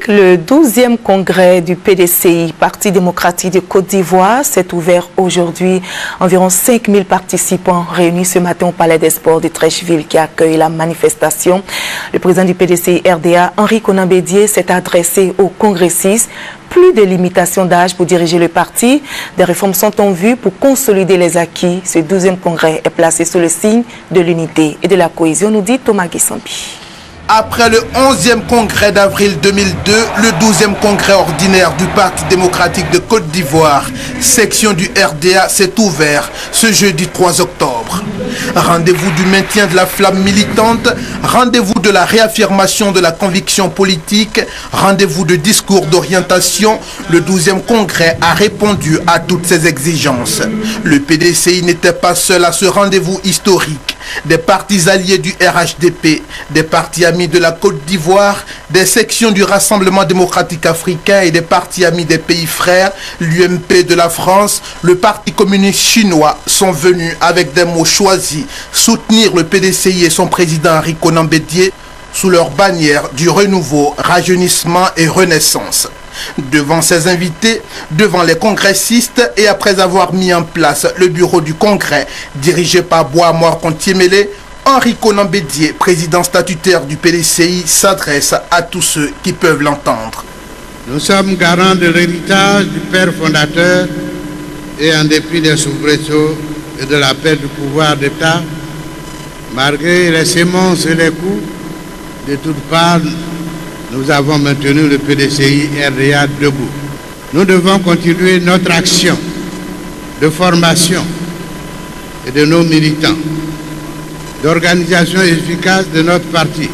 Le 12e congrès du PDCI, Parti démocratique de Côte d'Ivoire, s'est ouvert aujourd'hui. Environ 5000 participants réunis ce matin au Palais des Sports de Treichville qui accueille la manifestation. Le président du PDCI RDA, Henri Konan Bédié, s'est adressé aux congressistes. Plus de limitation d'âge pour diriger le parti. Des réformes sont en vue pour consolider les acquis. Ce 12e congrès est placé sous le signe de l'unité et de la cohésion, nous dit Thomas Guissambi. Après le 11e congrès d'avril 2002, le 12e congrès ordinaire du Parti démocratique de Côte d'Ivoire, section du RDA, s'est ouvert ce jeudi 3 octobre. Rendez-vous du maintien de la flamme militante, rendez-vous de la réaffirmation de la conviction politique, rendez-vous de discours d'orientation, le 12e congrès a répondu à toutes ces exigences. Le PDCI n'était pas seul à ce rendez-vous historique. Des partis alliés du RHDP, des partis amis de la Côte d'Ivoire, des sections du Rassemblement démocratique africain et des partis amis des pays frères, l'UMP de la France, le Parti communiste chinois sont venus avec des mots choisis soutenir le PDCI et son président Henri Konan Bédié sous leur bannière du renouveau, rajeunissement et renaissance. Devant ses invités, devant les congressistes et après avoir mis en place le bureau du congrès dirigé par Bois-Mort Contiemele, Henri Konan Bédié, président statutaire du PDCI, s'adresse à tous ceux qui peuvent l'entendre. Nous sommes garants de l'héritage du père fondateur et en dépit des soubresauts et de la perte du pouvoir d'État, malgré les semonces et les coups, de toutes parts, nous avons maintenu le PDCI RDA debout. Nous devons continuer notre action de formation et de nos militants, d'organisation efficace de notre parti,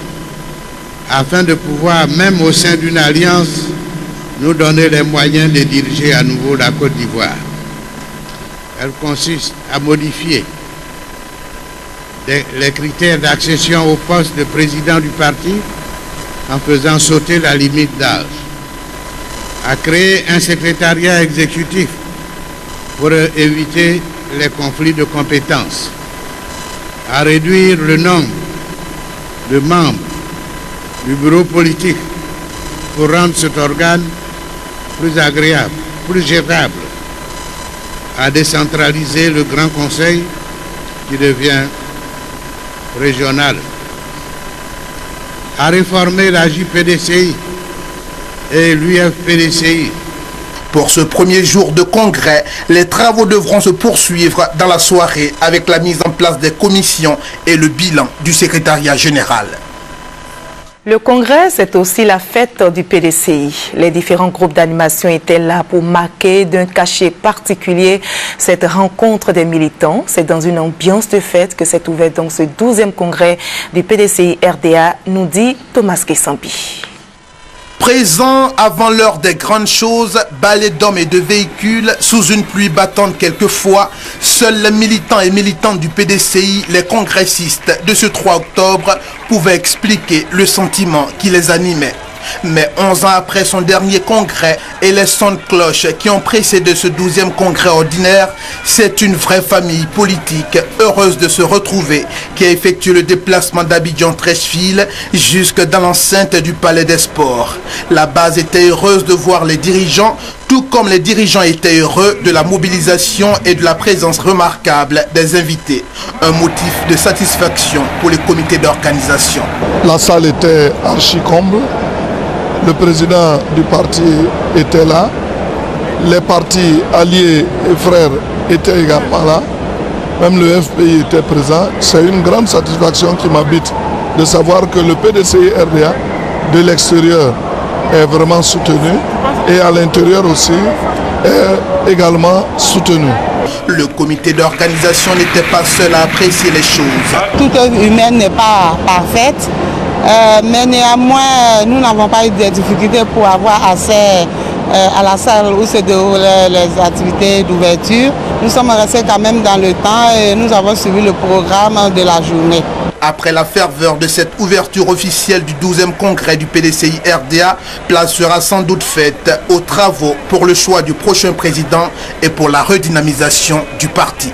afin de pouvoir, même au sein d'une alliance, nous donner les moyens de diriger à nouveau la Côte d'Ivoire. Elle consiste à modifier les critères d'accession au poste de président du parti en faisant sauter la limite d'âge, à créer un secrétariat exécutif pour éviter les conflits de compétences, à réduire le nombre de membres du bureau politique pour rendre cet organe plus agréable, plus gérable, à décentraliser le Grand Conseil qui devient régional, à réformer la JPDCI et l'UFPDCI. Pour ce premier jour de congrès, les travaux devront se poursuivre dans la soirée avec la mise en place des commissions et le bilan du secrétariat général. Le congrès, c'est aussi la fête du PDCI. Les différents groupes d'animation étaient là pour marquer d'un cachet particulier cette rencontre des militants. C'est dans une ambiance de fête que s'est ouvert donc ce 12e congrès du PDCI RDA, nous dit Thomas Guissambi. Présent avant l'heure des grandes choses, balais d'hommes et de véhicules, sous une pluie battante quelquefois, seuls les militants et militantes du PDCI, les congressistes de ce 3 octobre, pouvaient expliquer le sentiment qui les animait. Mais 11 ans après son dernier congrès et les sons de cloche qui ont précédé ce 12e congrès ordinaire, c'est une vraie famille politique heureuse de se retrouver qui a effectué le déplacement d'Abidjan-Treichville jusque dans l'enceinte du Palais des Sports. La base était heureuse de voir les dirigeants, tout comme les dirigeants étaient heureux de la mobilisation et de la présence remarquable des invités. Un motif de satisfaction pour les comités d'organisation. La salle était archi-comble. Le président du parti était là, les partis alliés et frères étaient également là, même le FPI était présent. C'est une grande satisfaction qui m'habite de savoir que le PDCI RDA de l'extérieur est vraiment soutenu et à l'intérieur aussi est également soutenu. Le comité d'organisation n'était pas seul à apprécier les choses. Toute œuvre humaine n'est pas parfaite. Mais néanmoins, nous n'avons pas eu de difficultés pour avoir accès à la salle où se déroulaient les activités d'ouverture. Nous sommes restés quand même dans le temps et nous avons suivi le programme de la journée. Après la ferveur de cette ouverture officielle du 12e congrès du PDCI RDA, place sera sans doute faite aux travaux pour le choix du prochain président et pour la redynamisation du parti.